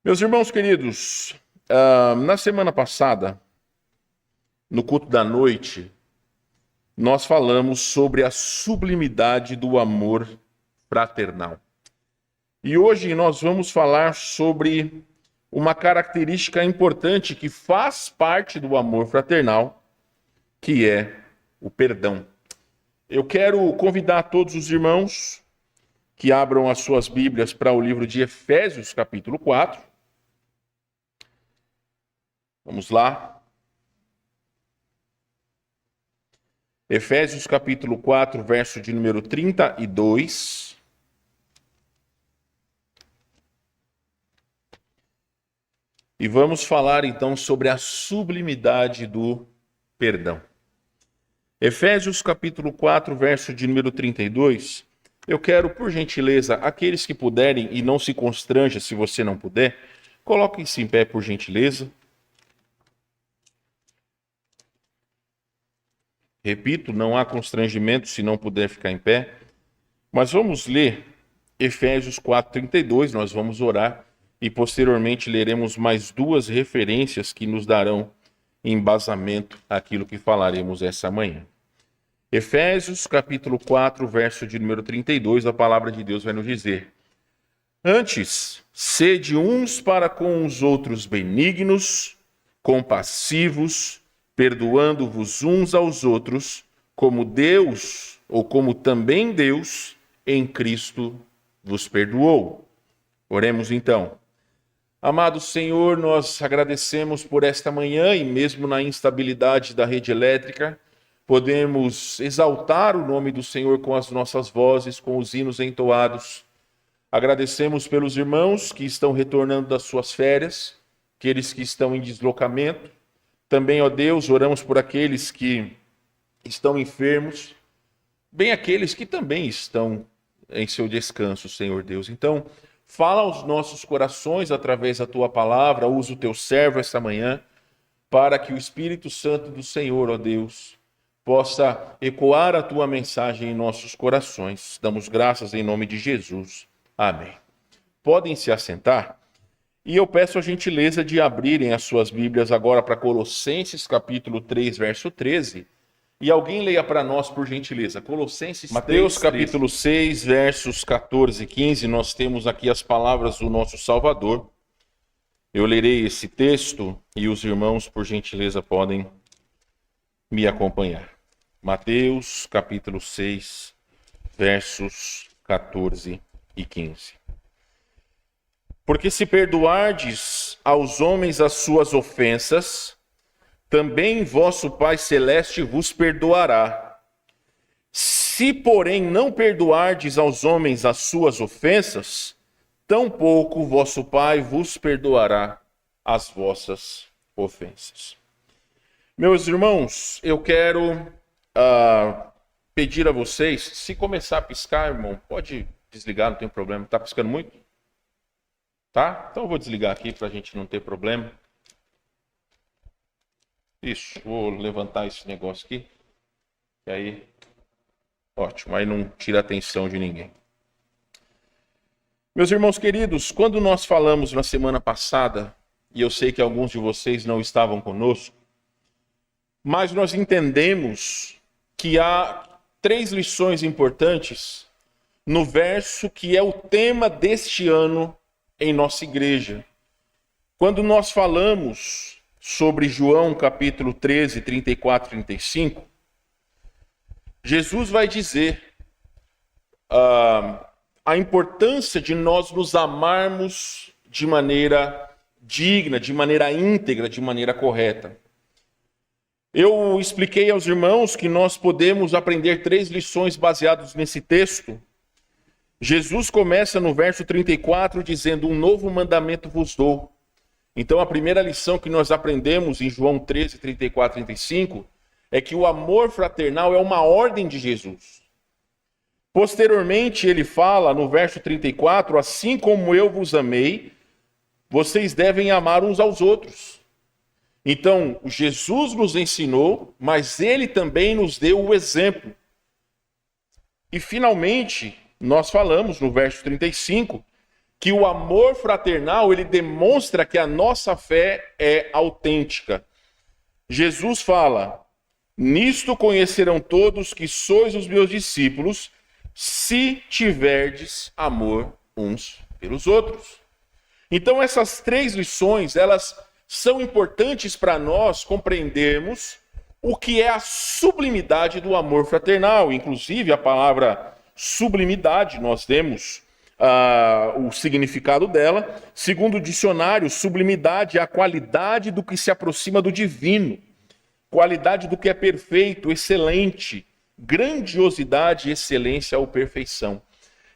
Meus irmãos queridos, na semana passada, no culto da noite, nós falamos sobre a sublimidade do amor fraternal. E hoje nós vamos falar sobre uma característica importante que faz parte do amor fraternal, que é o perdão. Eu quero convidar todos os irmãos que abram as suas Bíblias para o livro de Efésios, capítulo 4. Vamos lá. Efésios, capítulo 4, verso de número 32. E vamos falar então sobre a sublimidade do perdão. Efésios, capítulo 4, verso de número 32. Eu quero, por gentileza, aqueles que puderem e não se constranja se você não puder, coloquem-se em pé, por gentileza. Repito, não há constrangimento se não puder ficar em pé. Mas vamos ler Efésios 4:32, nós vamos orar e posteriormente leremos mais duas referências que nos darão embasamento àquilo que falaremos essa manhã. Efésios capítulo 4, verso de número 32, a palavra de Deus vai nos dizer: Antes, sede uns para com os outros benignos, compassivos, perdoando-vos uns aos outros, como Deus, ou como também Deus, em Cristo vos perdoou. Oremos então. Amado Senhor, nós agradecemos por esta manhã e mesmo na instabilidade da rede elétrica, podemos exaltar o nome do Senhor com as nossas vozes, com os hinos entoados. Agradecemos pelos irmãos que estão retornando das suas férias, aqueles que estão em deslocamento. Também, ó Deus, oramos por aqueles que estão enfermos, bem aqueles que também estão em seu descanso, Senhor Deus. Então, fala aos nossos corações através da Tua palavra, usa o Teu servo esta manhã, para que o Espírito Santo do Senhor, ó Deus, possa ecoar a Tua mensagem em nossos corações. Damos graças em nome de Jesus. Amém. Podem se assentar? E eu peço a gentileza de abrirem as suas Bíblias agora para Colossenses, capítulo 3, verso 13. E alguém leia para nós, por gentileza, Colossenses 3, Mateus, capítulo 6, versos 14 e 15. Nós temos aqui as palavras do nosso Salvador. Eu lerei esse texto e os irmãos, por gentileza, podem me acompanhar. Mateus, capítulo 6, versos 14 e 15. Porque se perdoardes aos homens as suas ofensas, também vosso Pai Celeste vos perdoará. Se, porém, não perdoardes aos homens as suas ofensas, tampouco vosso Pai vos perdoará as vossas ofensas. Meus irmãos, eu quero pedir a vocês, se começar a piscar, irmão, pode desligar, não tem problema. Está piscando muito? Tá? Então eu vou desligar aqui para a gente não ter problema. Isso, vou levantar esse negócio aqui. E aí, ótimo, aí não tira a atenção de ninguém. Meus irmãos queridos, quando nós falamos na semana passada, e eu sei que alguns de vocês não estavam conosco, mas nós entendemos que há 3 lições importantes no verso que é o tema deste ano em nossa igreja. Quando nós falamos sobre João capítulo 13, 34 e 35, Jesus vai dizer a importância de nós nos amarmos de maneira digna, de maneira íntegra, de maneira correta. Eu expliquei aos irmãos que nós podemos aprender 3 lições baseadas nesse texto. Jesus começa no verso 34 dizendo: um novo mandamento vos dou. Então a primeira lição que nós aprendemos em João 13, 34 e 35 é que o amor fraternal é uma ordem de Jesus. Posteriormente ele fala no verso 34, assim como eu vos amei, vocês devem amar uns aos outros. Então Jesus nos ensinou, mas ele também nos deu o exemplo. E finalmente nós falamos no verso 35 que o amor fraternal, ele demonstra que a nossa fé é autêntica. Jesus fala: nisto conhecerão todos que sois os meus discípulos, se tiverdes amor uns pelos outros. Então essas 3 lições, elas são importantes para nós compreendermos o que é a sublimidade do amor fraternal. Inclusive, a palavra sublimidade, nós temos o significado dela. Segundo o dicionário, sublimidade é a qualidade do que se aproxima do divino, qualidade do que é perfeito, excelente, grandiosidade, excelência ou perfeição.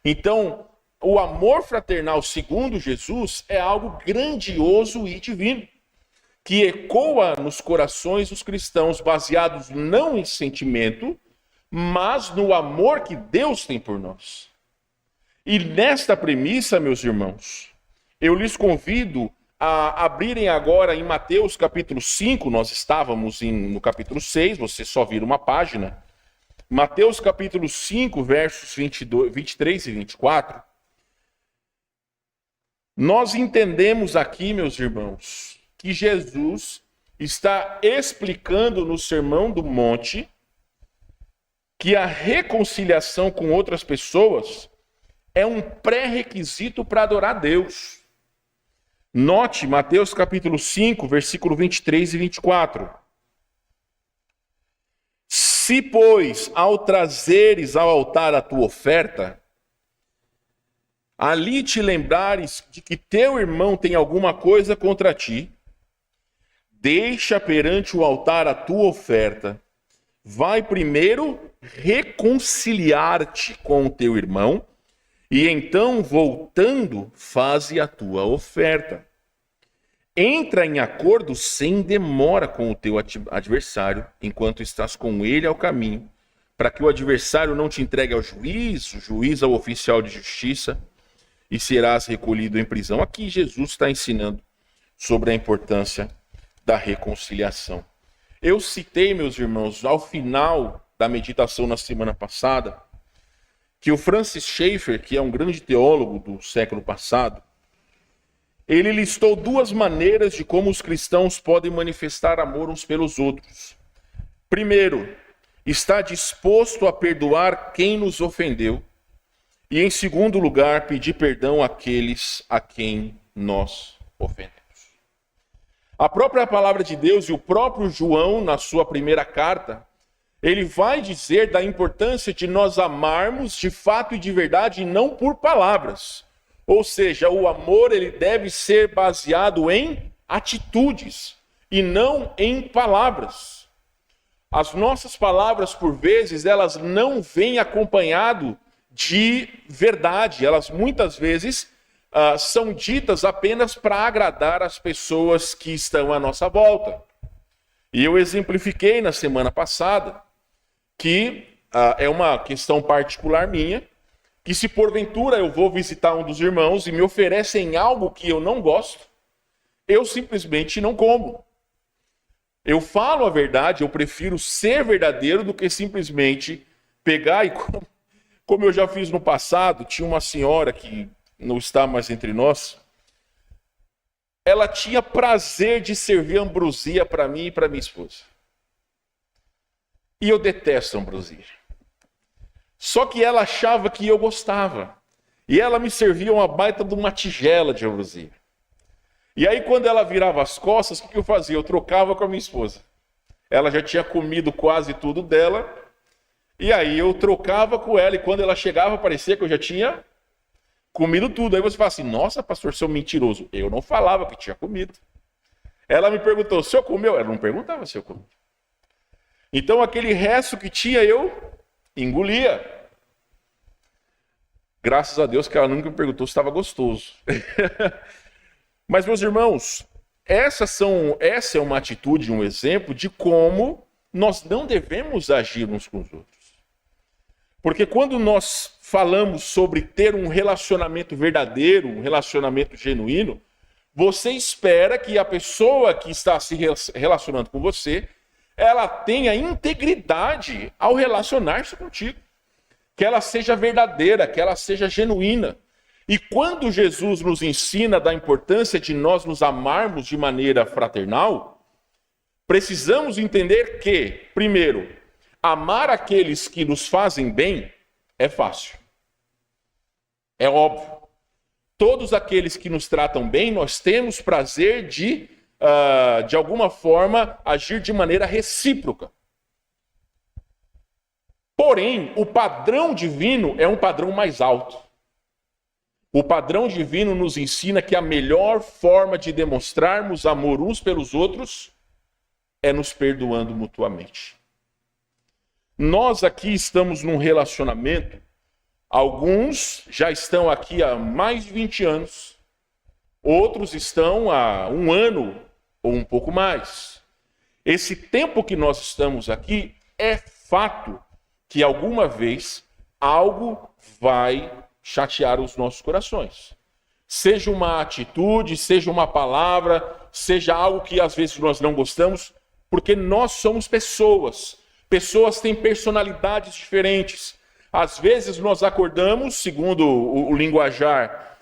Então, o amor fraternal, segundo Jesus, é algo grandioso e divino, que ecoa nos corações dos cristãos, baseados não em sentimento, mas no amor que Deus tem por nós. E nesta premissa, meus irmãos, eu lhes convido a abrirem agora em Mateus capítulo 5, nós estávamos no capítulo 6, você só vira uma página. Mateus capítulo 5, versos 23 e 24. Nós entendemos aqui, meus irmãos, que Jesus está explicando no Sermão do Monte que a reconciliação com outras pessoas é um pré-requisito para adorar a Deus. Note Mateus capítulo 5, versículo 23 e 24. Se, pois, ao trazeres ao altar a tua oferta, ali te lembrares de que teu irmão tem alguma coisa contra ti, deixa perante o altar a tua oferta, vai primeiro reconciliar-te com o teu irmão, e então, voltando, faze a tua oferta. Entra em acordo sem demora com o teu adversário, enquanto estás com ele ao caminho, para que o adversário não te entregue ao juiz, o juiz ao oficial de justiça, e serás recolhido em prisão. Aqui Jesus está ensinando sobre a importância da reconciliação. Eu citei, meus irmãos, ao final da meditação na semana passada, que o Francis Schaeffer, que é um grande teólogo do século passado, ele listou 2 maneiras de como os cristãos podem manifestar amor uns pelos outros. Primeiro, está disposto a perdoar quem nos ofendeu. E, em segundo lugar, pedir perdão àqueles a quem nós ofendemos. A própria palavra de Deus e o próprio João, na sua primeira carta, ele vai dizer da importância de nós amarmos de fato e de verdade e não por palavras. Ou seja, o amor ele deve ser baseado em atitudes e não em palavras. As nossas palavras, por vezes, elas não vêm acompanhado de verdade. Elas muitas vezes são ditas apenas para agradar as pessoas que estão à nossa volta. E eu exemplifiquei na semana passada que é uma questão particular minha, que se porventura eu vou visitar um dos irmãos e me oferecem algo que eu não gosto, eu simplesmente não como. Eu falo a verdade, eu prefiro ser verdadeiro do que simplesmente pegar e como eu já fiz no passado. Tinha uma senhora que não está mais entre nós, ela tinha prazer de servir ambrosia para mim e para minha esposa. E eu detesto ambrosia. Só que ela achava que eu gostava. E ela me servia uma baita de uma tigela de ambrosia. E aí quando ela virava as costas, o que eu fazia? Eu trocava com a minha esposa. Ela já tinha comido quase tudo dela. E aí eu trocava com ela. E quando ela chegava, parecia que eu já tinha comido tudo. Aí você fala assim: nossa, pastor, seu mentiroso. Eu não falava que tinha comido. Ela me perguntou: o senhor comeu? Ela não perguntava se eu comia. Então aquele resto que tinha eu engolia. Graças a Deus que ela nunca me perguntou se estava gostoso. Mas, meus irmãos, essa é uma atitude, um exemplo de como nós não devemos agir uns com os outros. Porque quando nós falamos sobre ter um relacionamento verdadeiro, um relacionamento genuíno, você espera que a pessoa que está se relacionando com você, ela tenha integridade ao relacionar-se contigo. Que ela seja verdadeira, que ela seja genuína. E quando Jesus nos ensina da importância de nós nos amarmos de maneira fraternal, precisamos entender que, primeiro, amar aqueles que nos fazem bem é fácil. É óbvio. Todos aqueles que nos tratam bem, nós temos prazer de alguma forma, agir de maneira recíproca. Porém, o padrão divino é um padrão mais alto. O padrão divino nos ensina que a melhor forma de demonstrarmos amor uns pelos outros é nos perdoando mutuamente. Nós aqui estamos num relacionamento, alguns já estão aqui há mais de 20 anos, outros estão há 1 ano ou um pouco mais. Esse tempo que nós estamos aqui, é fato que alguma vez algo vai chatear os nossos corações. Seja uma atitude, seja uma palavra, seja algo que às vezes nós não gostamos, porque nós somos pessoas. Pessoas têm personalidades diferentes. Às vezes nós acordamos, segundo o linguajar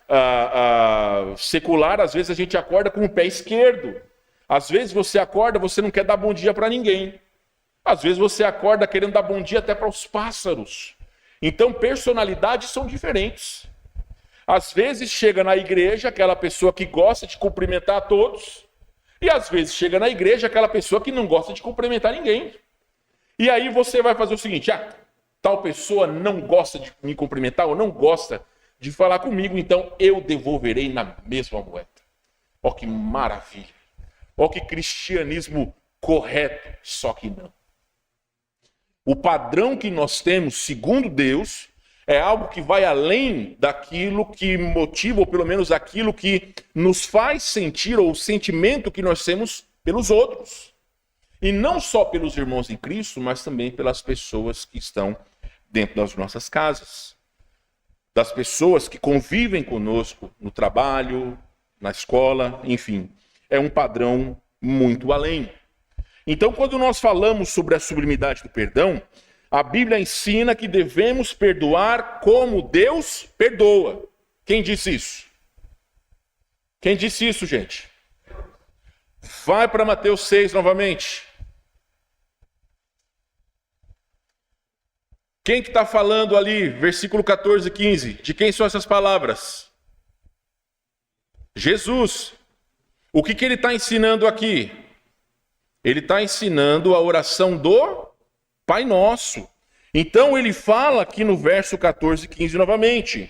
secular, às vezes a gente acorda com o pé esquerdo. Às vezes você acorda, você não quer dar bom dia para ninguém. Às vezes você acorda querendo dar bom dia até para os pássaros. Então personalidades são diferentes. Às vezes chega na igreja aquela pessoa que gosta de cumprimentar a todos, e às vezes chega na igreja aquela pessoa que não gosta de cumprimentar ninguém. E aí você vai fazer o seguinte: tal pessoa não gosta de me cumprimentar ou não gosta de falar comigo, então eu devolverei na mesma moeda. Ó, que maravilha! Ó, que cristianismo correto, só que não. O padrão que nós temos, segundo Deus, é algo que vai além daquilo que motiva, ou pelo menos aquilo que nos faz sentir, ou o sentimento que nós temos pelos outros. E não só pelos irmãos em Cristo, mas também pelas pessoas que estão dentro das nossas casas. Das pessoas que convivem conosco no trabalho, na escola, enfim. É um padrão muito além. Então, quando nós falamos sobre a sublimidade do perdão, a Bíblia ensina que devemos perdoar como Deus perdoa. Quem disse isso? Quem disse isso, gente? Vai para Mateus 6 novamente. Quem que está falando ali, versículo 14 e 15? De quem são essas palavras? Jesus. O que ele está ensinando aqui? Ele está ensinando a oração do Pai Nosso. Então ele fala aqui no verso 14 e 15 novamente.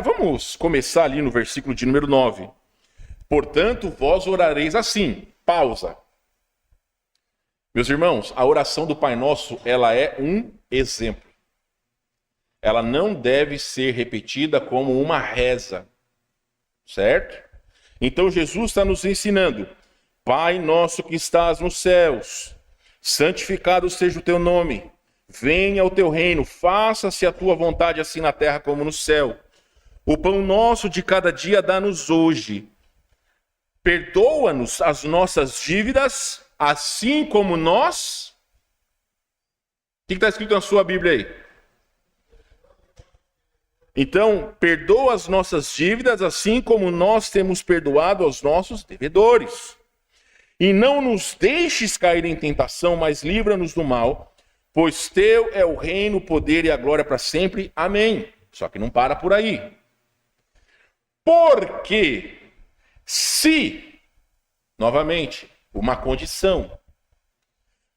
Vamos começar ali no versículo de número 9. Portanto, vós orareis assim. Pausa. Meus irmãos, a oração do Pai Nosso, ela é um exemplo. Ela não deve ser repetida como uma reza. Certo? Então Jesus está nos ensinando: Pai nosso que estás nos céus, santificado seja o teu nome, venha o teu reino, faça-se a tua vontade assim na terra como no céu. O pão nosso de cada dia dá-nos hoje. Perdoa-nos as nossas dívidas, assim como nós... O que está escrito na sua Bíblia aí? Então, perdoa as nossas dívidas, assim como nós temos perdoado aos nossos devedores. E não nos deixes cair em tentação, mas livra-nos do mal, pois teu é o reino, o poder e a glória para sempre. Amém. Só que não para por aí. Porque se, novamente, uma condição,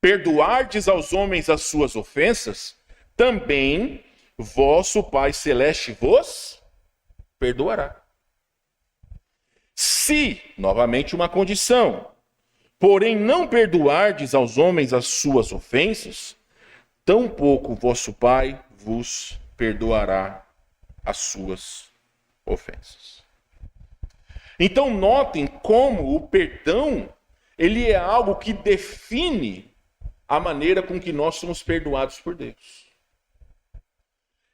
perdoardes aos homens as suas ofensas, também vosso Pai Celeste vos perdoará. Se, novamente uma condição, porém não perdoardes aos homens as suas ofensas, tampouco vosso Pai vos perdoará as suas ofensas. Então notem como o perdão, ele é algo que define a maneira com que nós somos perdoados por Deus.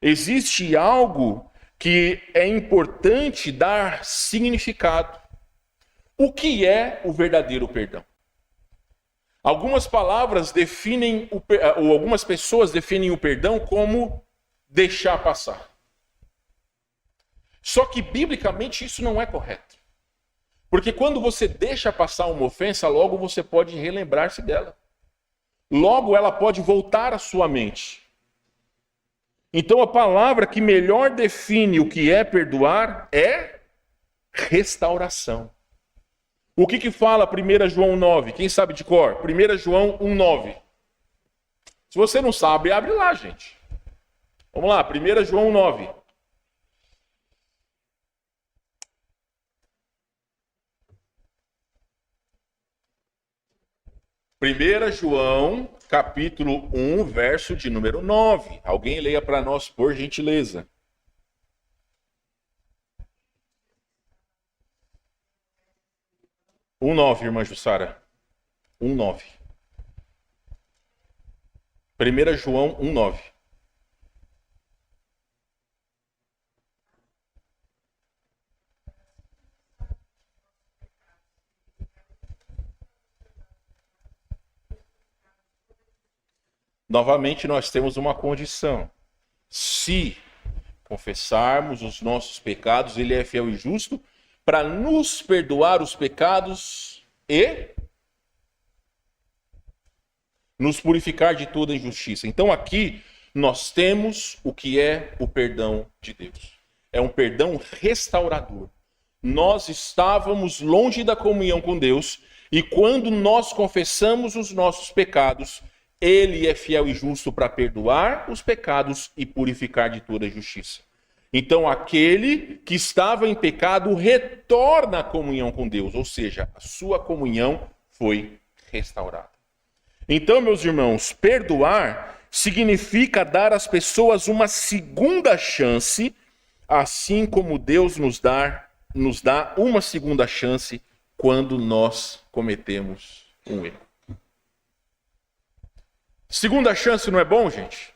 Existe algo que é importante dar significado. O que é o verdadeiro perdão? Algumas palavras definem, ou algumas pessoas definem o perdão como deixar passar. Só que, biblicamente, isso não é correto. Porque quando você deixa passar uma ofensa, logo você pode relembrar-se dela. Logo ela pode voltar à sua mente. Então a palavra que melhor define o que é perdoar é restauração. O que fala 1 João 9? Quem sabe de cor? 1 João 1,9. Se você não sabe, abre lá, gente. Vamos lá, 1 João 9. Primeira João, capítulo 1, verso de número 9. Alguém leia para nós, por gentileza. 1,9, irmã Jussara. 1,9. 1 João 1,9. Novamente, nós temos uma condição. Se confessarmos os nossos pecados, Ele é fiel e justo para nos perdoar os pecados e nos purificar de toda injustiça. Então aqui nós temos o que é o perdão de Deus. É um perdão restaurador. Nós estávamos longe da comunhão com Deus e quando nós confessamos os nossos pecados, Ele é fiel e justo para perdoar os pecados e purificar de toda justiça. Então, aquele que estava em pecado retorna à comunhão com Deus, ou seja, a sua comunhão foi restaurada. Então, meus irmãos, perdoar significa dar às pessoas uma segunda chance, assim como Deus nos dá uma segunda chance quando nós cometemos um erro. Segunda chance não é bom, gente?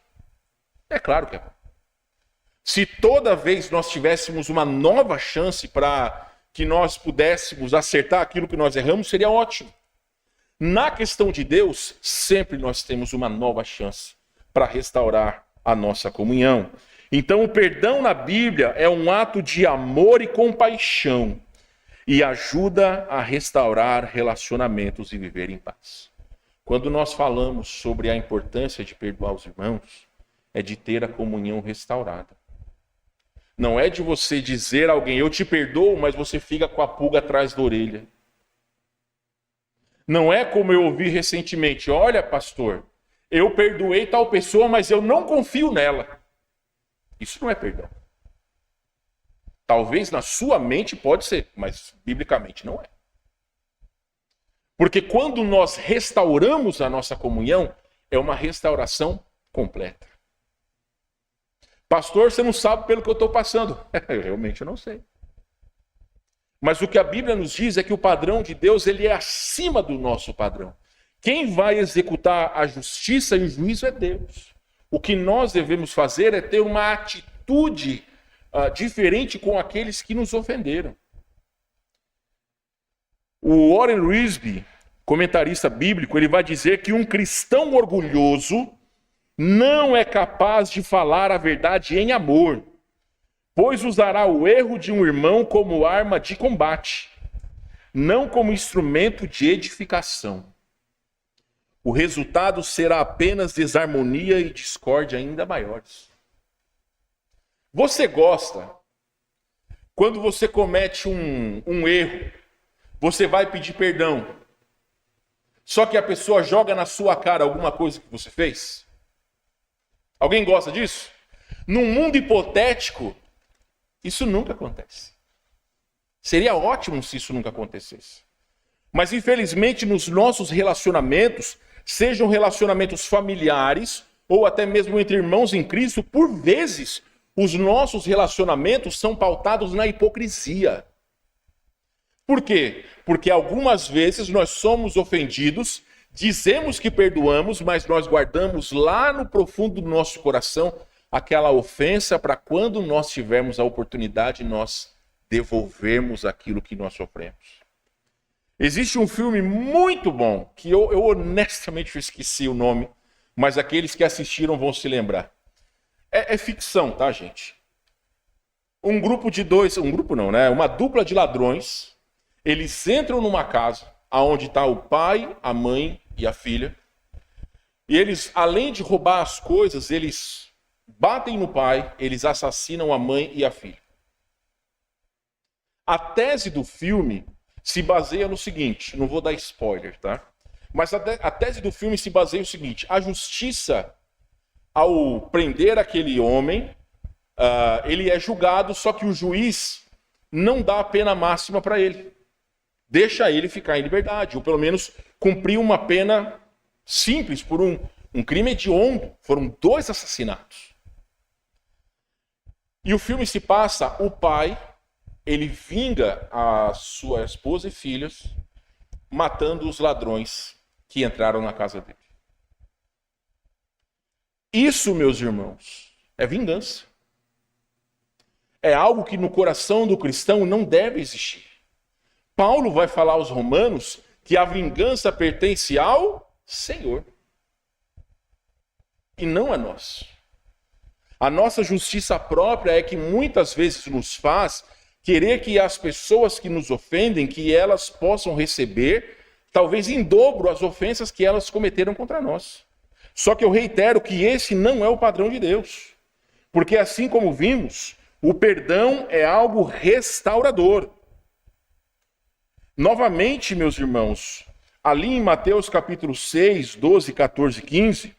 É claro que é bom. Se toda vez nós tivéssemos uma nova chance para que nós pudéssemos acertar aquilo que nós erramos, seria ótimo. Na questão de Deus, sempre nós temos uma nova chance para restaurar a nossa comunhão. Então, o perdão na Bíblia é um ato de amor e compaixão e ajuda a restaurar relacionamentos e viver em paz. Quando nós falamos sobre a importância de perdoar os irmãos, é de ter a comunhão restaurada. Não é de você dizer a alguém, eu te perdoo, mas você fica com a pulga atrás da orelha. Não é como eu ouvi recentemente, olha, pastor, eu perdoei tal pessoa, mas eu não confio nela. Isso não é perdão. Talvez na sua mente pode ser, mas biblicamente não é. Porque quando nós restauramos a nossa comunhão, é uma restauração completa. Pastor, você não sabe pelo que eu estou passando. Eu realmente não sei. Mas o que a Bíblia nos diz é que o padrão de Deus ele é acima do nosso padrão. Quem vai executar a justiça e o juízo é Deus. O que nós devemos fazer é ter uma atitude diferente com aqueles que nos ofenderam. O Warren Wiersbe, comentarista bíblico, ele vai dizer que um cristão orgulhoso não é capaz de falar a verdade em amor, pois usará o erro de um irmão como arma de combate, não como instrumento de edificação. O resultado será apenas desarmonia e discórdia ainda maiores. Você gosta, quando você comete um erro, você vai pedir perdão, só que a pessoa joga na sua cara alguma coisa que você fez? Alguém gosta disso? Num mundo hipotético, isso nunca acontece. Seria ótimo se isso nunca acontecesse. Mas infelizmente nos nossos relacionamentos, sejam relacionamentos familiares ou até mesmo entre irmãos em Cristo, por vezes os nossos relacionamentos são pautados na hipocrisia. Por quê? Porque algumas vezes nós somos ofendidos, dizemos que perdoamos, mas nós guardamos lá no profundo do nosso coração aquela ofensa para quando nós tivermos a oportunidade nós devolvermos aquilo que nós sofremos. Existe um filme muito bom, que eu honestamente esqueci o nome, mas aqueles que assistiram vão se lembrar. É ficção, tá, gente? um grupo de dois, um grupo não, né? Uma dupla de ladrões, eles entram numa casa onde está o pai, a mãe e a filha. E eles, além de roubar as coisas, eles batem no pai, eles assassinam a mãe e a filha. A tese do filme se baseia no seguinte, não vou dar spoiler, tá? Mas a tese do filme se baseia no seguinte, a justiça, ao prender aquele homem, ele é julgado, só que o juiz não dá a pena máxima para ele. Deixa ele ficar em liberdade, ou pelo menos cumprir uma pena simples por um crime hediondo. Foram 2 assassinatos. E o filme se passa, o pai, ele vinga a sua esposa e filhos, matando os ladrões que entraram na casa dele. Isso, meus irmãos, é vingança. É algo que no coração do cristão não deve existir. Paulo vai falar aos romanos que a vingança pertence ao Senhor e não a nós. A nossa justiça própria é que muitas vezes nos faz querer que as pessoas que nos ofendem, que elas possam receber, talvez em dobro, as ofensas que elas cometeram contra nós. Só que eu reitero que esse não é o padrão de Deus. Porque assim como vimos, o perdão é algo restaurador. Novamente, meus irmãos, ali em Mateus capítulo 6, 12, 14 e 15,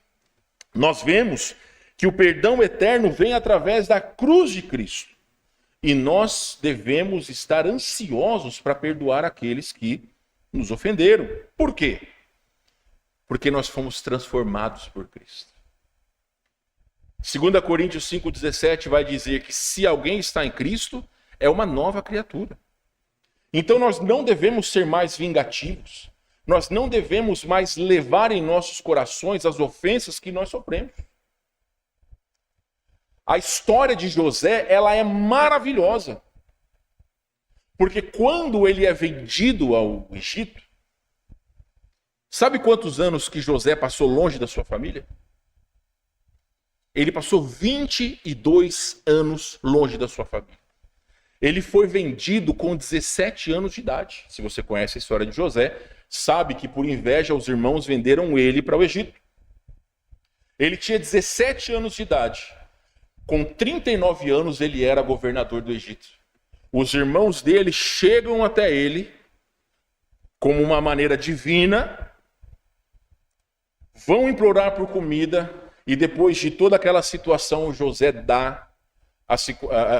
nós vemos que o perdão eterno vem através da cruz de Cristo. E nós devemos estar ansiosos para perdoar aqueles que nos ofenderam. Por quê? Porque nós fomos transformados por Cristo. 2 Coríntios 5,17 vai dizer que se alguém está em Cristo, é uma nova criatura. Então nós não devemos ser mais vingativos. Nós não devemos mais levar em nossos corações as ofensas que nós sofremos. A história de José, ela é maravilhosa. Porque quando ele é vendido ao Egito, sabe quantos anos que José passou longe da sua família? Ele passou 22 anos longe da sua família. Ele foi vendido com 17 anos de idade. Se você conhece a história de José, sabe que por inveja os irmãos venderam ele para o Egito. Ele tinha 17 anos de idade. Com 39 anos ele era governador do Egito. Os irmãos dele chegam até ele como uma maneira divina, vão implorar por comida e depois de toda aquela situação José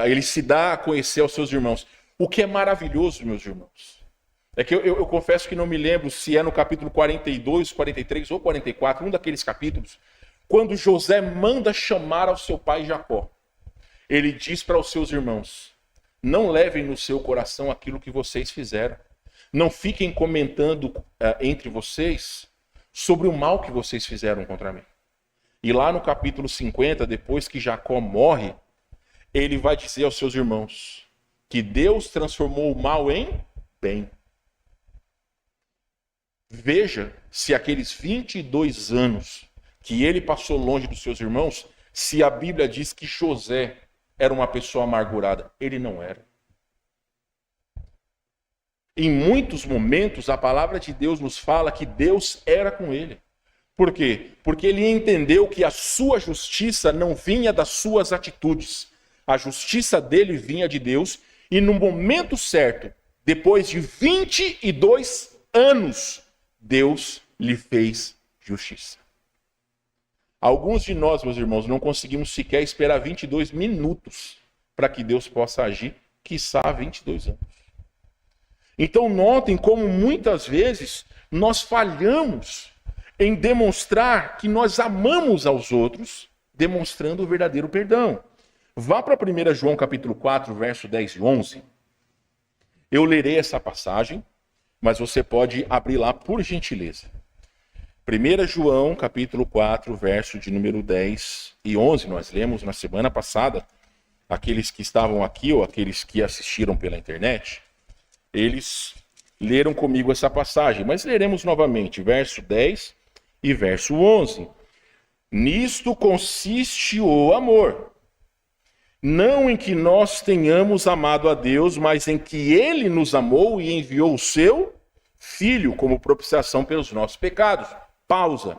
ele se dá a conhecer aos seus irmãos. O que é maravilhoso, meus irmãos, é que eu confesso que não me lembro se é no capítulo 42, 43 ou 44, um daqueles capítulos, quando José manda chamar ao seu pai Jacó. Ele diz para os seus irmãos, não levem no seu coração aquilo que vocês fizeram. Não fiquem comentando entre vocês sobre o mal que vocês fizeram contra mim. E lá no capítulo 50, depois que Jacó morre, ele vai dizer aos seus irmãos que Deus transformou o mal em bem. Veja se aqueles 22 anos que ele passou longe dos seus irmãos, se a Bíblia diz que José era uma pessoa amargurada. Ele não era. Em muitos momentos, a palavra de Deus nos fala que Deus era com ele. Por quê? Porque ele entendeu que a sua justiça não vinha das suas atitudes. A justiça dele vinha de Deus. E no momento certo, depois de 22 anos, Deus lhe fez justiça. Alguns de nós, meus irmãos, não conseguimos sequer esperar 22 minutos para que Deus possa agir, quiçá 22 anos. Então notem como muitas vezes nós falhamos em demonstrar que nós amamos aos outros, demonstrando o verdadeiro perdão. Vá para 1 João capítulo 4, verso 10 e 11. Eu lerei essa passagem, mas você pode abrir lá por gentileza. 1 João capítulo 4, verso de número 10 e 11. Nós lemos na semana passada. Aqueles que estavam aqui ou aqueles que assistiram pela internet, eles leram comigo essa passagem. Mas leremos novamente, verso 10 e verso 11. Nisto consiste o amor, Não em que nós tenhamos amado a Deus, mas em que Ele nos amou e enviou o seu Filho como propiciação pelos nossos pecados. Pausa.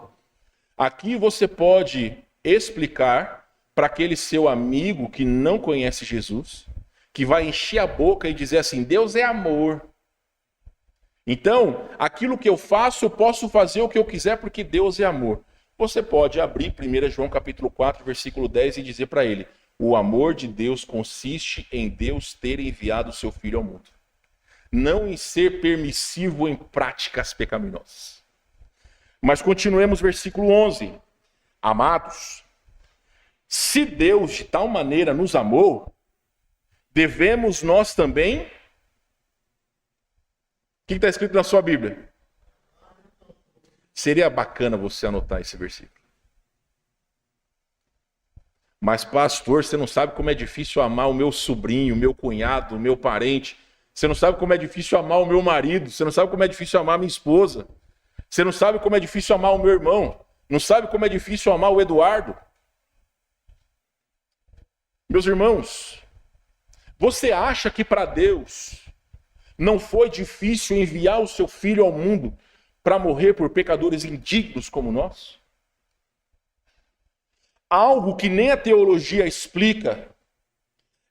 Aqui você pode explicar para aquele seu amigo que não conhece Jesus, que vai encher a boca e dizer assim, Deus é amor. Então, aquilo que eu faço, eu posso fazer o que eu quiser porque Deus é amor. Você pode abrir 1 João capítulo 4, versículo 10 e dizer para ele, o amor de Deus consiste em Deus ter enviado o seu Filho ao mundo. Não em ser permissivo em práticas pecaminosas. Mas continuemos versículo 11. Amados, se Deus de tal maneira nos amou, devemos nós também... O que está escrito na sua Bíblia? Seria bacana você anotar esse versículo. Mas, pastor, você não sabe como é difícil amar o meu sobrinho, o meu cunhado, o meu parente. Você não sabe como é difícil amar o meu marido. Você não sabe como é difícil amar a minha esposa. Você não sabe como é difícil amar o meu irmão. Não sabe como é difícil amar o Eduardo. Meus irmãos, você acha que para Deus não foi difícil enviar o seu Filho ao mundo para morrer por pecadores indignos como nós? Algo que nem a teologia explica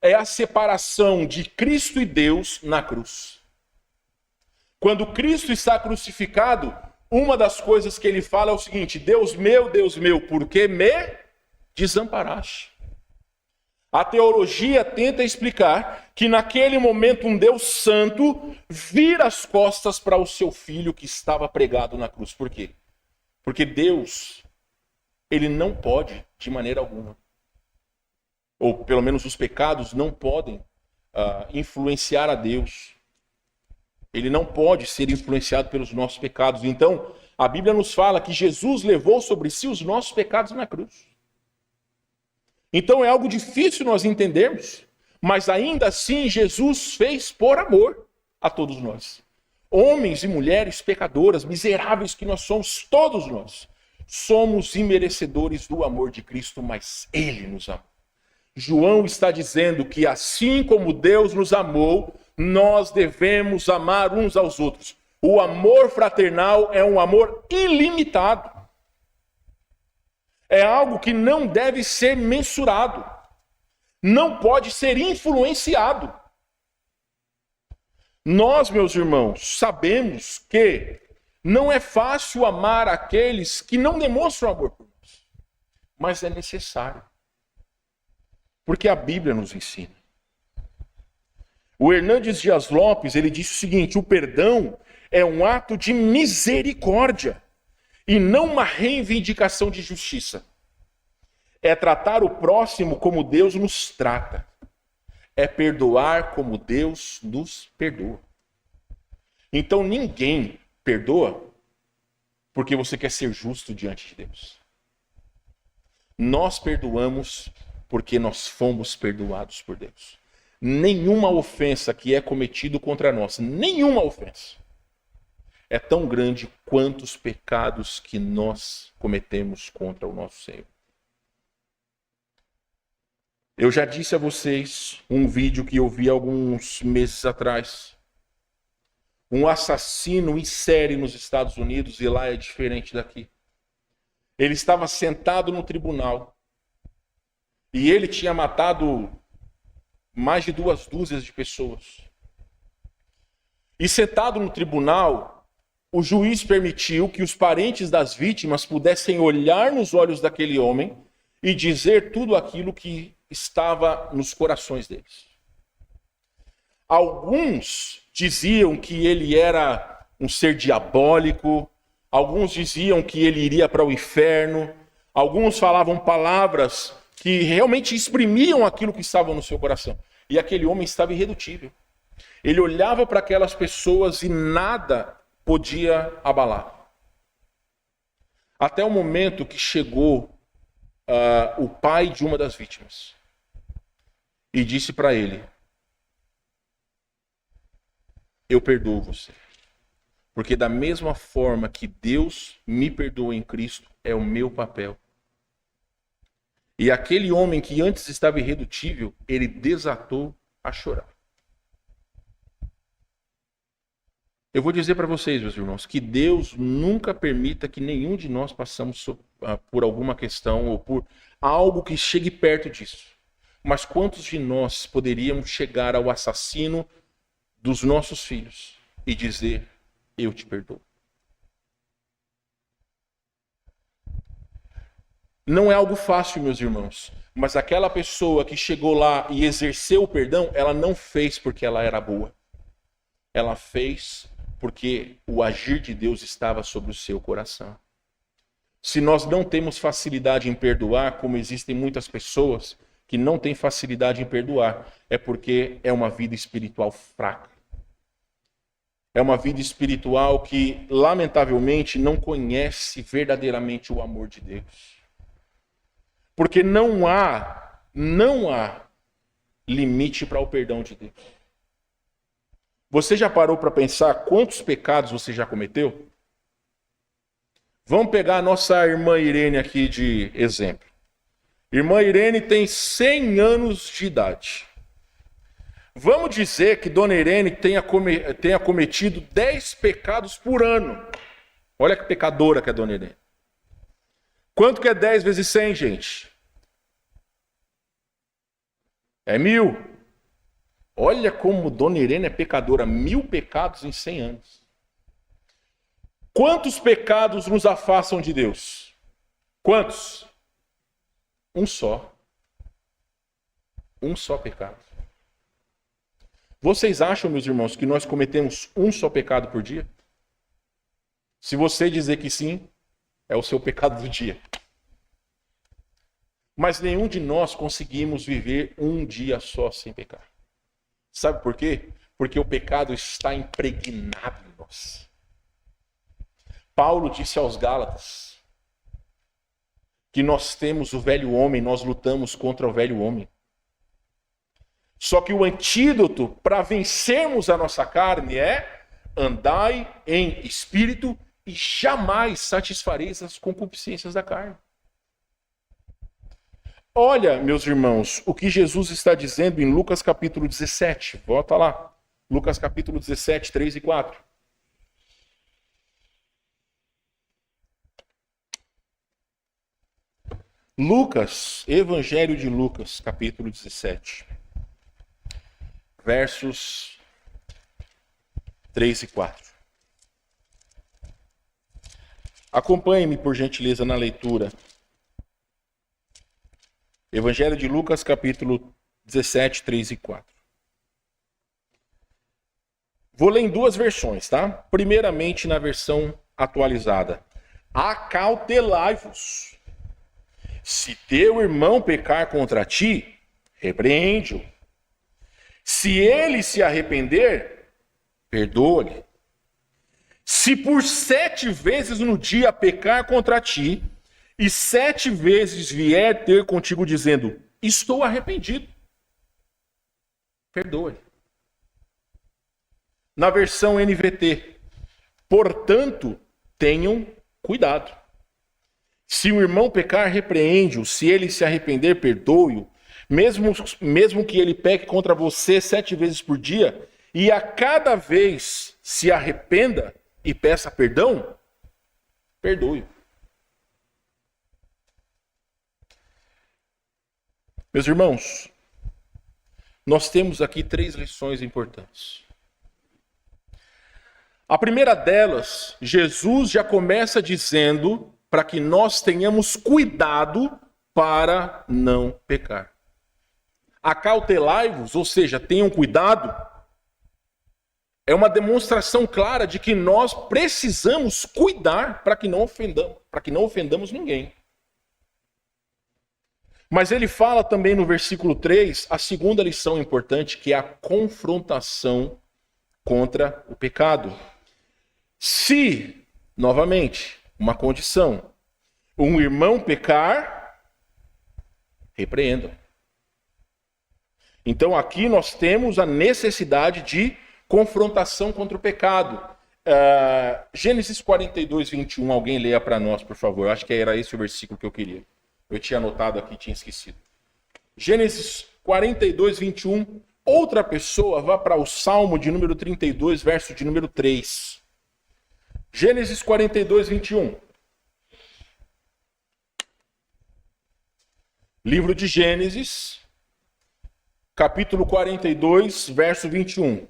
é a separação de Cristo e Deus na cruz. Quando Cristo está crucificado, uma das coisas que ele fala é o seguinte, Deus meu, por que me desamparaste? A teologia tenta explicar que naquele momento um Deus santo vira as costas para o seu filho que estava pregado na cruz. Por quê? Porque Deus, ele não pode de maneira alguma, ou pelo menos os pecados não podem influenciar a Deus. Ele não pode ser influenciado pelos nossos pecados. Então, a Bíblia nos fala que Jesus levou sobre si os nossos pecados na cruz. Então é algo difícil nós entendermos, mas ainda assim Jesus fez por amor a todos nós. Homens e mulheres pecadoras, miseráveis que nós somos, todos nós, somos imerecedores do amor de Cristo, mas Ele nos amou. João está dizendo que assim como Deus nos amou, nós devemos amar uns aos outros. O amor fraternal é um amor ilimitado. É algo que não deve ser mensurado. Não pode ser influenciado. Nós, meus irmãos, sabemos que não é fácil amar aqueles que não demonstram amor por nós. Mas é necessário. Porque a Bíblia nos ensina. O Hernandes Dias Lopes, ele disse o seguinte, o perdão é um ato de misericórdia e não uma reivindicação de justiça. É tratar o próximo como Deus nos trata. É perdoar como Deus nos perdoa. Então ninguém perdoa porque você quer ser justo diante de Deus. Nós perdoamos porque nós fomos perdoados por Deus. Nenhuma ofensa que é cometida contra nós, nenhuma ofensa, é tão grande quanto os pecados que nós cometemos contra o nosso Senhor. Eu já disse a vocês um vídeo que eu vi alguns meses atrás. Um assassino em série nos Estados Unidos, e lá é diferente daqui. Ele estava sentado no tribunal e ele tinha matado mais de 2 dúzias de pessoas. E sentado no tribunal, o juiz permitiu que os parentes das vítimas pudessem olhar nos olhos daquele homem e dizer tudo aquilo que estava nos corações deles. Alguns diziam que ele era um ser diabólico, alguns diziam que ele iria para o inferno, alguns falavam palavras que realmente exprimiam aquilo que estava no seu coração. E aquele homem estava irredutível. Ele olhava para aquelas pessoas e nada podia abalar. Até o momento que chegou o pai de uma das vítimas e disse para ele: eu perdoo você, porque da mesma forma que Deus me perdoa em Cristo, é o meu papel. E aquele homem que antes estava irredutível, ele desatou a chorar. Eu vou dizer para vocês, meus irmãos, que Deus nunca permita que nenhum de nós passemos por alguma questão ou por algo que chegue perto disso. Mas quantos de nós poderíamos chegar ao assassino dos nossos filhos e dizer, eu te perdoo? Não é algo fácil, meus irmãos, mas aquela pessoa que chegou lá e exerceu o perdão, ela não fez porque ela era boa. Ela fez porque o agir de Deus estava sobre o seu coração. Se nós não temos facilidade em perdoar, como existem muitas pessoas que não têm facilidade em perdoar, é porque é uma vida espiritual fraca. É uma vida espiritual que, lamentavelmente, não conhece verdadeiramente o amor de Deus. Porque não há limite para o perdão de Deus. Você já parou para pensar quantos pecados você já cometeu? Vamos pegar a nossa irmã Irene aqui de exemplo. Irmã Irene tem 100 anos de idade. Vamos dizer que Dona Irene tenha cometido 10 pecados por ano. Olha que pecadora que é Dona Irene. Quanto que é 10 vezes 100, gente? É 1000. Olha como Dona Irene é pecadora. 1000 pecados em 100 anos. Quantos pecados nos afastam de Deus? Quantos? Um só. Um só pecado. Vocês acham, meus irmãos, que nós cometemos um só pecado por dia? Se você dizer que sim, é o seu pecado do dia. Mas nenhum de nós conseguimos viver um dia só sem pecar. Sabe por quê? Porque o pecado está impregnado em nós. Paulo disse aos Gálatas que nós temos o velho homem, nós lutamos contra o velho homem. Só que o antídoto para vencermos a nossa carne é andai em espírito e jamais satisfareis as concupiscências da carne. Olha, meus irmãos, o que Jesus está dizendo em Lucas capítulo 17. Volta lá. Lucas capítulo 17, 3 e 4. Lucas, Evangelho de Lucas, capítulo 17. Versos 3 e 4. Acompanhe-me, por gentileza, na leitura. Evangelho de Lucas, capítulo 17, 3 e 4. Vou ler em duas versões, tá? Primeiramente na versão atualizada. Acautelai-vos. Se teu irmão pecar contra ti, repreende-o. Se ele se arrepender, perdoa-lhe. Se por 7 vezes no dia pecar contra ti, e 7 vezes vier ter contigo dizendo, estou arrependido, perdoa-lhe. Na versão NVT, portanto, tenham cuidado. Se o irmão pecar, repreende-o. Se ele se arrepender, perdoe-o. Mesmo que ele peque contra você 7 vezes por dia, e a cada vez se arrependa e peça perdão, perdoe-o. Meus irmãos, nós temos aqui 3 lições importantes. A primeira delas, Jesus já começa dizendo para que nós tenhamos cuidado para não pecar. Acautelai-vos, ou seja, tenham cuidado, é uma demonstração clara de que nós precisamos cuidar para que não ofendamos ninguém. Mas ele fala também no versículo 3, a segunda lição importante, que é a confrontação contra o pecado. Se, novamente, uma condição, um irmão pecar, repreenda. Então aqui nós temos a necessidade de confrontação contra o pecado. Gênesis 42, 21, alguém leia para nós, por favor. Acho que era esse o versículo que eu queria. Eu tinha anotado aqui, tinha esquecido. Gênesis 42, 21. Outra pessoa, vá para o Salmo de número 32, verso de número 3. Gênesis 42, 21. Livro de Gênesis, capítulo 42, verso 21.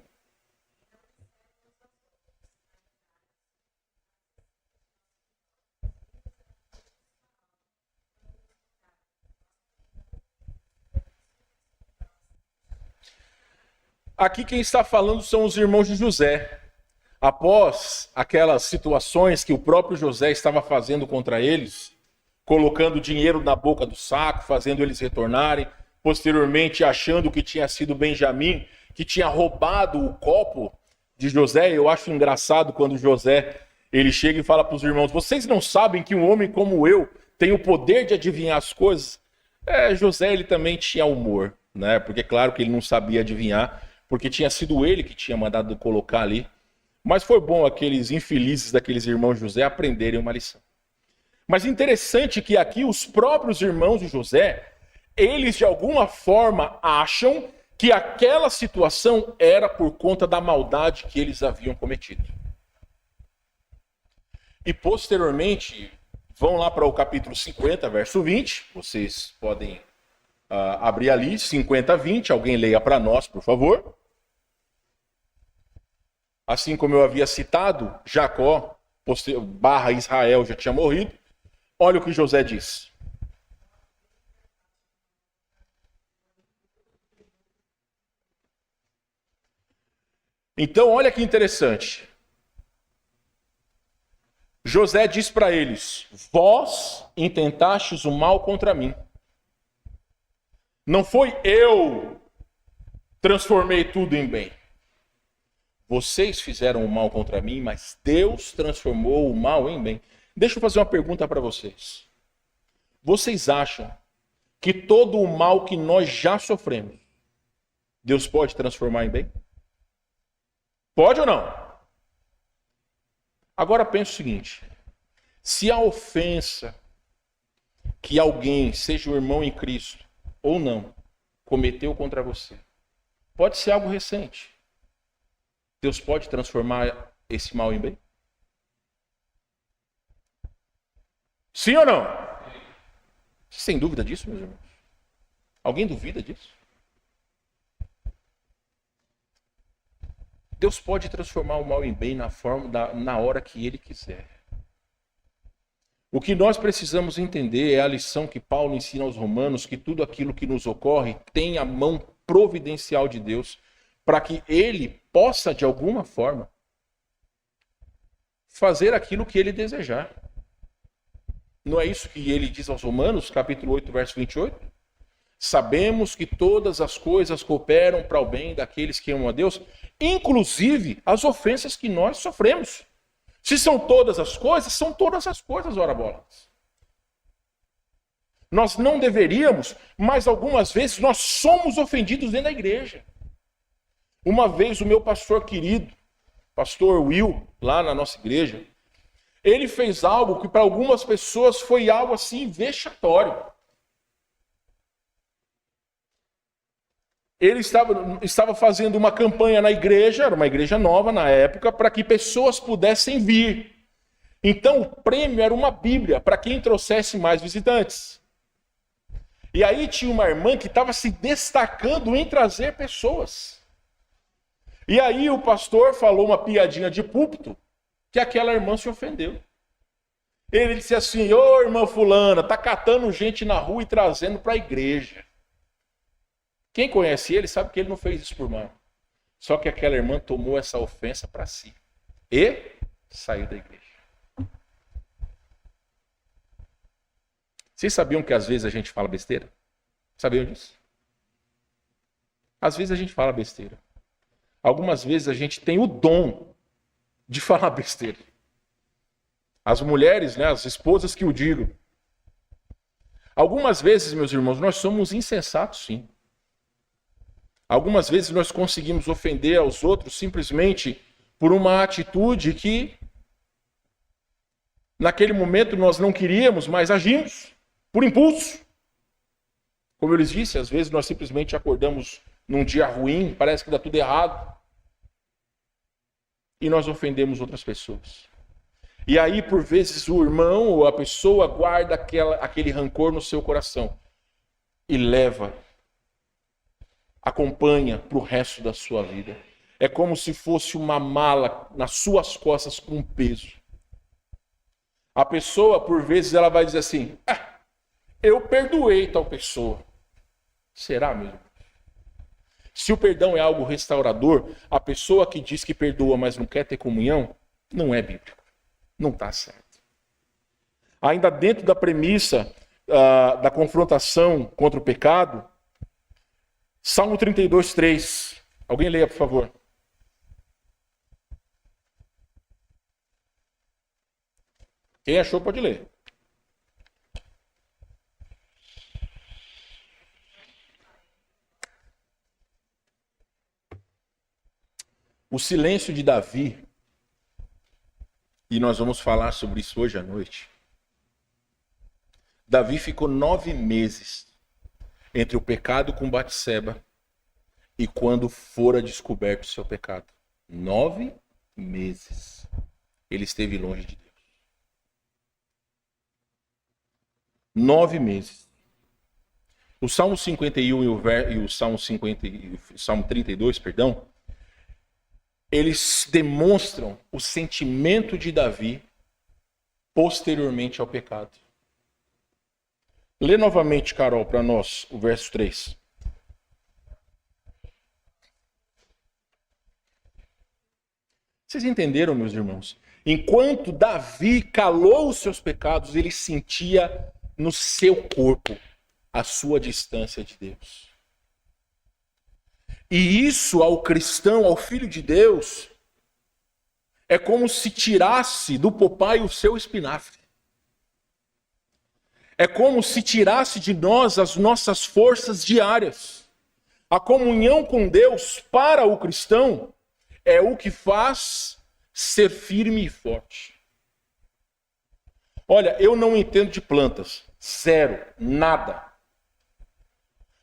Aqui quem está falando são os irmãos de José. Após aquelas situações que o próprio José estava fazendo contra eles, colocando dinheiro na boca do saco, fazendo eles retornarem, posteriormente achando que tinha sido Benjamim, que tinha roubado o copo de José. Eu acho engraçado quando José ele chega e fala para os irmãos: vocês não sabem que um homem como eu tem o poder de adivinhar as coisas? José ele também tinha humor, né? Porque claro que ele não sabia adivinhar, porque tinha sido ele que tinha mandado colocar ali. Mas foi bom aqueles infelizes daqueles irmãos de José aprenderem uma lição. Mas interessante que aqui os próprios irmãos de José, eles de alguma forma acham que aquela situação era por conta da maldade que eles haviam cometido. E posteriormente, vão lá para o capítulo 50, verso 20, vocês podem abrir ali, 50, 20, alguém leia para nós, por favor. Assim como eu havia citado, Jacó, / Israel, já tinha morrido. Olha o que José diz. Então, olha que interessante. José diz para eles: vós intentastes o mal contra mim. Não foi eu transformei tudo em bem. Vocês fizeram o mal contra mim, mas Deus transformou o mal em bem. Deixa eu fazer uma pergunta para vocês. Vocês acham que todo o mal que nós já sofremos, Deus pode transformar em bem? Pode ou não? Agora pense o seguinte: se a ofensa que alguém, seja o irmão em Cristo ou não, cometeu contra você, pode ser algo recente, Deus pode transformar esse mal em bem? Sim ou não? Vocês têm dúvida disso, meus irmãos? Alguém duvida disso? Deus pode transformar o mal em bem na hora que Ele quiser. O que nós precisamos entender é a lição que Paulo ensina aos romanos, que tudo aquilo que nos ocorre tem a mão providencial de Deus, para que Ele possa, de alguma forma, fazer aquilo que Ele desejar. Não é isso que ele diz aos Romanos, capítulo 8, verso 28? Sabemos que todas as coisas cooperam para o bem daqueles que amam a Deus, inclusive as ofensas que nós sofremos. Se são todas as coisas, ora bolas. Nós não deveríamos, mas algumas vezes nós somos ofendidos dentro da igreja. Uma vez o meu pastor querido, pastor Will, lá na nossa igreja, ele fez algo que para algumas pessoas foi algo assim vexatório. Ele estava fazendo uma campanha na igreja, era uma igreja nova na época, para que pessoas pudessem vir. Então o prêmio era uma Bíblia para quem trouxesse mais visitantes. E aí tinha uma irmã que estava se destacando em trazer pessoas. E aí o pastor falou uma piadinha de púlpito, que aquela irmã se ofendeu. Ele disse assim: ô irmã fulana, tá catando gente na rua e trazendo para a igreja. Quem conhece ele sabe que ele não fez isso por mal. Só que aquela irmã tomou essa ofensa para si e saiu da igreja. Vocês sabiam que às vezes a gente fala besteira? Sabiam disso? Às vezes a gente fala besteira. Algumas vezes a gente tem o dom de falar besteira. As mulheres, né, as esposas que o digam. Algumas vezes, meus irmãos, nós somos insensatos, sim. Algumas vezes nós conseguimos ofender aos outros simplesmente por uma atitude que naquele momento nós não queríamos, mas agimos. por impulso. Como eu lhes disse, às vezes nós simplesmente acordamos num dia ruim, parece que dá tudo errado, e nós ofendemos outras pessoas. E aí, por vezes, o irmão ou a pessoa guarda aquele rancor no seu coração e acompanha para o resto da sua vida. É como se fosse uma mala nas suas costas com peso. A pessoa, por vezes, ela vai dizer assim, eu perdoei tal pessoa. Será mesmo? Se o perdão é algo restaurador, a pessoa que diz que perdoa, mas não quer ter comunhão, não é bíblico. Não está certo. Ainda dentro da premissa da confrontação contra o pecado, Salmo 32, 3. Alguém leia, por favor. Quem achou pode ler. O silêncio de Davi, e nós vamos falar sobre isso hoje à noite. Davi ficou 9 meses entre o pecado com Batseba e quando fora descoberto o seu pecado. 9 meses. Ele esteve longe de Deus. 9 meses. O Salmo 51 e o Salmo 32, eles demonstram o sentimento de Davi posteriormente ao pecado. Lê novamente, Carol, para nós, o verso 3. Vocês entenderam, meus irmãos? Enquanto Davi calou os seus pecados, ele sentia no seu corpo a sua distância de Deus. E isso ao cristão, ao filho de Deus, é como se tirasse do popai o seu espinafre. É como se tirasse de nós as nossas forças diárias. A comunhão com Deus para o cristão é o que faz ser firme e forte. Olha, eu não entendo de plantas. Zero, nada.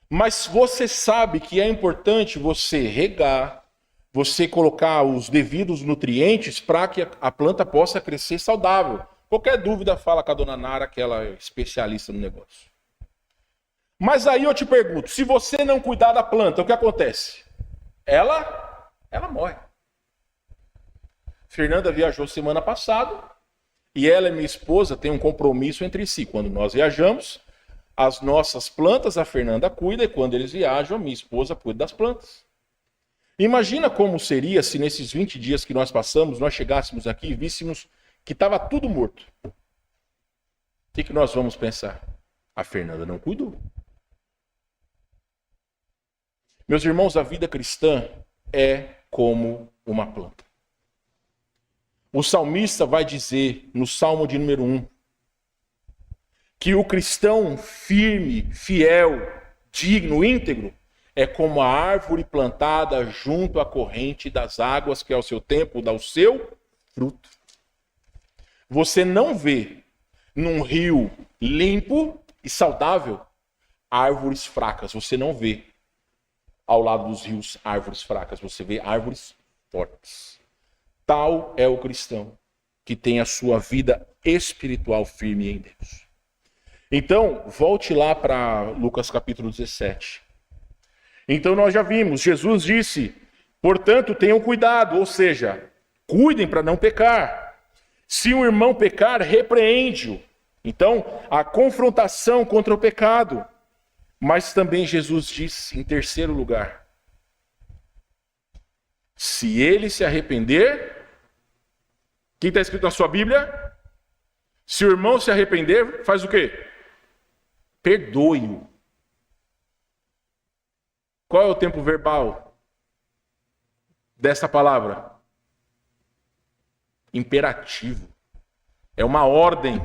Mas você sabe que é importante você regar, você colocar os devidos nutrientes para que a planta possa crescer saudável. Qualquer dúvida, fala com a dona Nara, que ela é especialista no negócio. Mas aí eu te pergunto, se você não cuidar da planta, o que acontece? Ela morre. Fernanda viajou semana passada, e ela e minha esposa têm um compromisso entre si. Quando nós viajamos, as nossas plantas, a Fernanda cuida, e quando eles viajam, a minha esposa cuida das plantas. Imagina como seria se nesses 20 dias que nós passamos, nós chegássemos aqui e víssemos que estava tudo morto. O que nós vamos pensar? A Fernanda não cuidou. Meus irmãos, a vida cristã é como uma planta. O salmista vai dizer no Salmo de número 1 que o cristão firme, fiel, digno, íntegro é como a árvore plantada junto à corrente das águas que ao seu tempo dá o seu fruto. Você não vê num rio limpo e saudável árvores fracas. Você não vê ao lado dos rios árvores fracas. Você vê árvores fortes. Tal é o cristão que tem a sua vida espiritual firme em Deus. Então, volte lá para Lucas capítulo 17. Então nós já vimos, Jesus disse, portanto tenham cuidado, ou seja, cuidem para não pecar. Se um irmão pecar, repreende-o. Então, a confrontação contra o pecado. Mas também Jesus disse, em terceiro lugar, se ele se arrepender, quem está escrito na sua Bíblia? Se o irmão se arrepender, faz o quê? Perdoe-o. Qual é o tempo verbal dessa palavra? Imperativo. É uma ordem.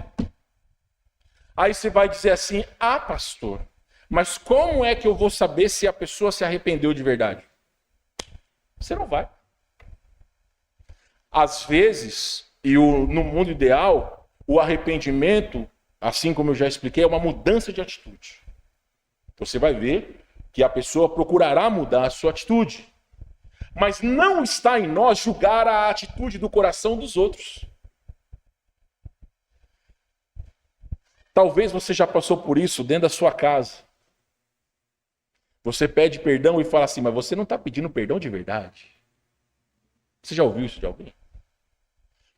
Aí você vai dizer assim, pastor, mas como é que eu vou saber se a pessoa se arrependeu de verdade? Você não vai. Às vezes, no mundo ideal, o arrependimento assim como eu já expliquei, é uma mudança de atitude. Você vai ver que a pessoa procurará mudar a sua atitude. Mas não está em nós julgar a atitude do coração dos outros. Talvez você já passou por isso dentro da sua casa. Você pede perdão e fala assim, mas você não está pedindo perdão de verdade. Você já ouviu isso de alguém?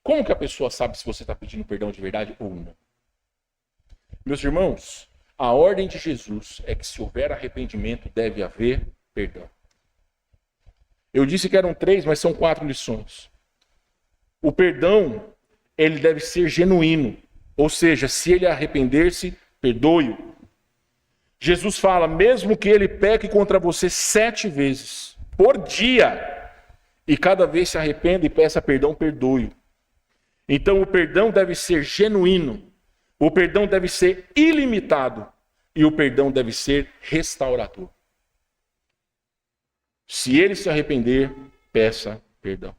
Como que a pessoa sabe se você está pedindo perdão de verdade ou não? Meus irmãos, a ordem de Jesus é que se houver arrependimento, deve haver perdão. Eu disse que eram 3, mas são 4 lições. O perdão, ele deve ser genuíno. Ou seja, se ele arrepender-se, perdoe-o. Jesus fala, mesmo que ele peque contra você 7 vezes por dia, e cada vez se arrependa e peça perdão, perdoe-o. Então o perdão deve ser genuíno, o perdão deve ser ilimitado e o perdão deve ser restaurador. Se ele se arrepender, peça perdão.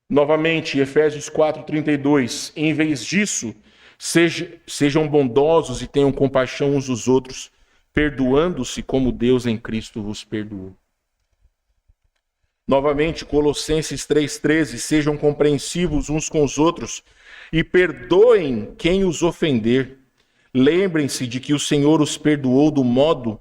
Novamente, Efésios 4:32, em vez disso, sejam bondosos e tenham compaixão uns dos outros, perdoando-se como Deus em Cristo vos perdoou. Novamente, Colossenses 3:13, sejam compreensivos uns com os outros e perdoem quem os ofender. Lembrem-se de que o Senhor os perdoou do modo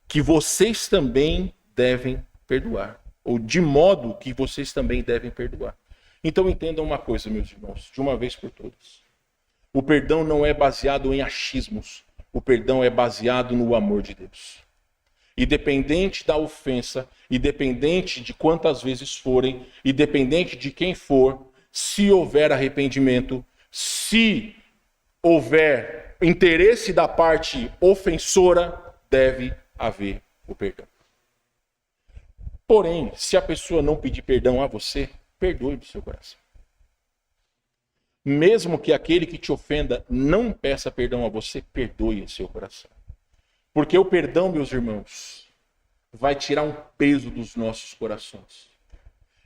que vocês também devem perdoar. Ou de modo que vocês também devem perdoar. Então entendam uma coisa, meus irmãos, de uma vez por todas. O perdão não é baseado em achismos. O perdão é baseado no amor de Deus. Independente da ofensa, independente de quantas vezes forem, independente de quem for, se houver arrependimento, se houver interesse da parte ofensora, deve haver o perdão. Porém, se a pessoa não pedir perdão a você, perdoe do seu coração. Mesmo que aquele que te ofenda não peça perdão a você, perdoe em seu coração. Porque o perdão, meus irmãos, vai tirar um peso dos nossos corações.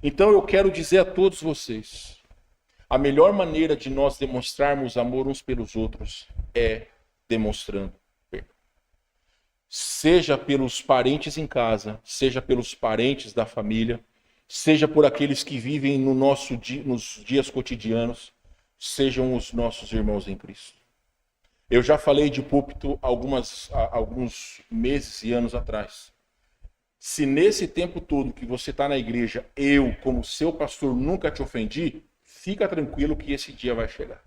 Então eu quero dizer a todos vocês, a melhor maneira de nós demonstrarmos amor uns pelos outros é demonstrando perdão. Seja pelos parentes em casa, seja pelos parentes da família, seja por aqueles que vivem nos dias cotidianos, sejam os nossos irmãos em Cristo. Eu já falei de púlpito alguns meses e anos atrás. Se nesse tempo todo que você está na igreja, eu, como seu pastor, nunca te ofendi, fica tranquilo que esse dia vai chegar.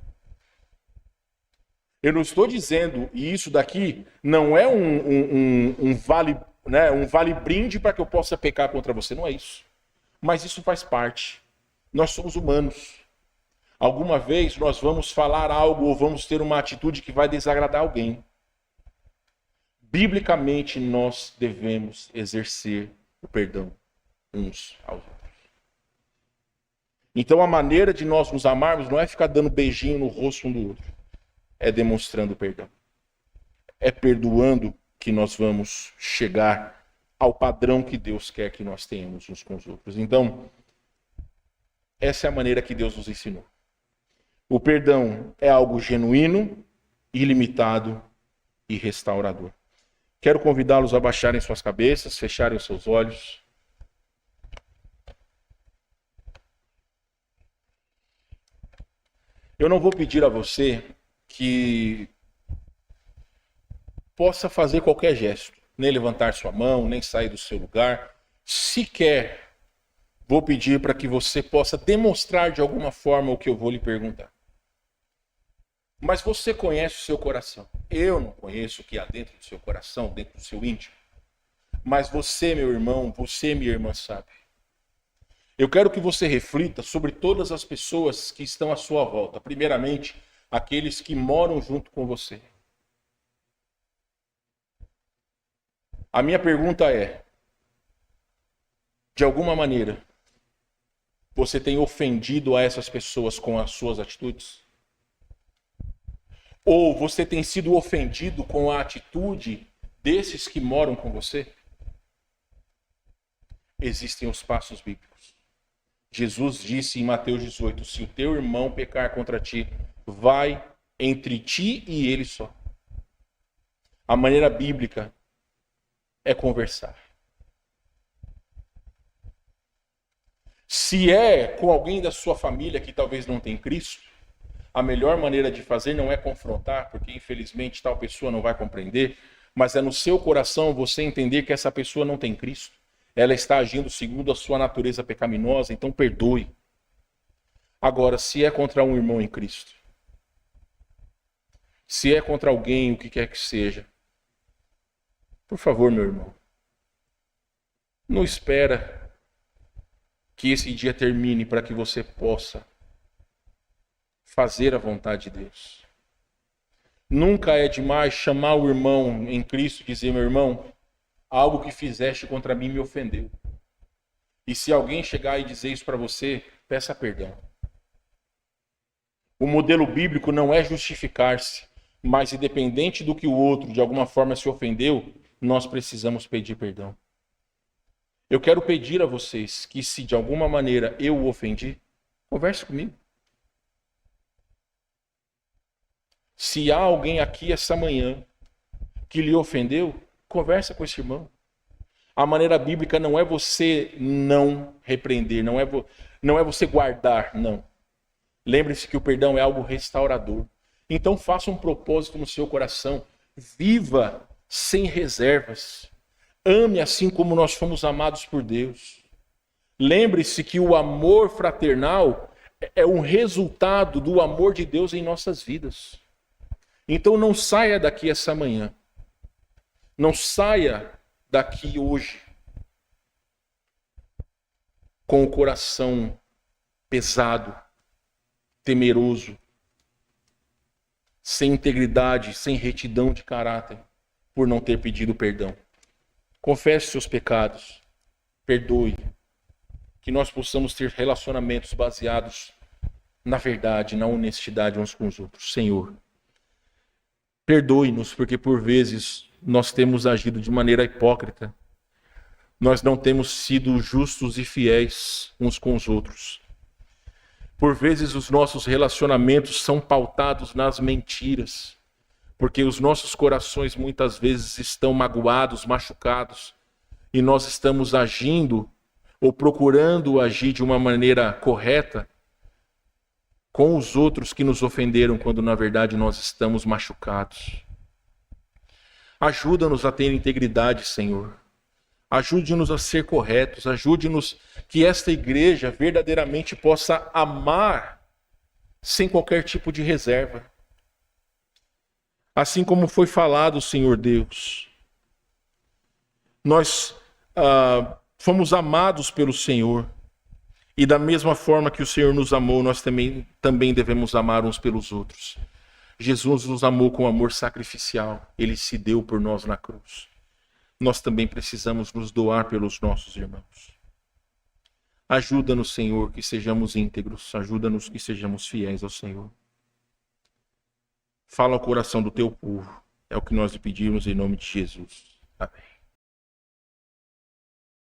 Eu não estou dizendo, e isso daqui não é um vale brinde para que eu possa pecar contra você, não é isso. Mas isso faz parte. Nós somos humanos. Alguma vez nós vamos falar algo ou vamos ter uma atitude que vai desagradar alguém. Biblicamente, nós devemos exercer o perdão uns aos outros. Então, a maneira de nós nos amarmos não é ficar dando beijinho no rosto um do outro. É demonstrando perdão. É perdoando que nós vamos chegar ao padrão que Deus quer que nós tenhamos uns com os outros. Então, essa é a maneira que Deus nos ensinou. O perdão é algo genuíno, ilimitado e restaurador. Quero convidá-los a baixarem suas cabeças, fecharem os seus olhos. Eu não vou pedir a você que possa fazer qualquer gesto, nem levantar sua mão, nem sair do seu lugar. Sequer vou pedir para que você possa demonstrar de alguma forma o que eu vou lhe perguntar. Mas você conhece o seu coração. Eu não conheço o que há dentro do seu coração, dentro do seu íntimo. Mas você, meu irmão, você, minha irmã, sabe. Eu quero que você reflita sobre todas as pessoas que estão à sua volta. Primeiramente, aqueles que moram junto com você. A minha pergunta é, de alguma maneira, você tem ofendido a essas pessoas com as suas atitudes? Ou você tem sido ofendido com a atitude desses que moram com você? Existem os passos bíblicos. Jesus disse em Mateus 18, se o teu irmão pecar contra ti, vai entre ti e ele só. A maneira bíblica é conversar. Se é com alguém da sua família que talvez não tem Cristo, a melhor maneira de fazer não é confrontar, porque infelizmente tal pessoa não vai compreender, mas é no seu coração você entender que essa pessoa não tem Cristo. Ela está agindo segundo a sua natureza pecaminosa, então perdoe. Agora, se é contra um irmão em Cristo, se é contra alguém, o que quer que seja, por favor, meu irmão, não espera que esse dia termine para que você possa fazer a vontade de Deus. Nunca é demais chamar o irmão em Cristo e dizer: meu irmão, algo que fizeste contra mim me ofendeu. E se alguém chegar e dizer isso para você, peça perdão. O modelo bíblico não é justificar-se, mas independente do que o outro de alguma forma se ofendeu, nós precisamos pedir perdão. Eu quero pedir a vocês que, se de alguma maneira eu o ofendi, converse comigo. Se há alguém aqui essa manhã que lhe ofendeu, conversa com esse irmão. A maneira bíblica não é você não repreender, não é você guardar, não. Lembre-se que o perdão é algo restaurador. Então faça um propósito no seu coração. Viva sem reservas. Ame assim como nós fomos amados por Deus. Lembre-se que o amor fraternal é um resultado do amor de Deus em nossas vidas. Então não saia daqui essa manhã. Não saia daqui hoje com o coração pesado, temeroso, sem integridade, sem retidão de caráter, por não ter pedido perdão. Confesse seus pecados, perdoe, que nós possamos ter relacionamentos baseados na verdade, na honestidade uns com os outros. Senhor, perdoe-nos, porque por vezes nós temos agido de maneira hipócrita. Nós não temos sido justos e fiéis uns com os outros. Por vezes os nossos relacionamentos são pautados nas mentiras, porque os nossos corações muitas vezes estão magoados, machucados, e nós estamos agindo ou procurando agir de uma maneira correta com os outros que nos ofenderam, quando na verdade nós estamos machucados. Ajuda-nos a ter integridade, Senhor. Ajude-nos a ser corretos. Ajude-nos que esta igreja verdadeiramente possa amar sem qualquer tipo de reserva. Assim como foi falado, Senhor Deus, nós fomos amados pelo Senhor. E da mesma forma que o Senhor nos amou, nós também devemos amar uns pelos outros. Jesus nos amou com amor sacrificial. Ele se deu por nós na cruz. Nós também precisamos nos doar pelos nossos irmãos. Ajuda-nos, Senhor, que sejamos íntegros. Ajuda-nos que sejamos fiéis ao Senhor. Fala ao coração do teu povo. É o que nós lhe pedimos em nome de Jesus. Amém.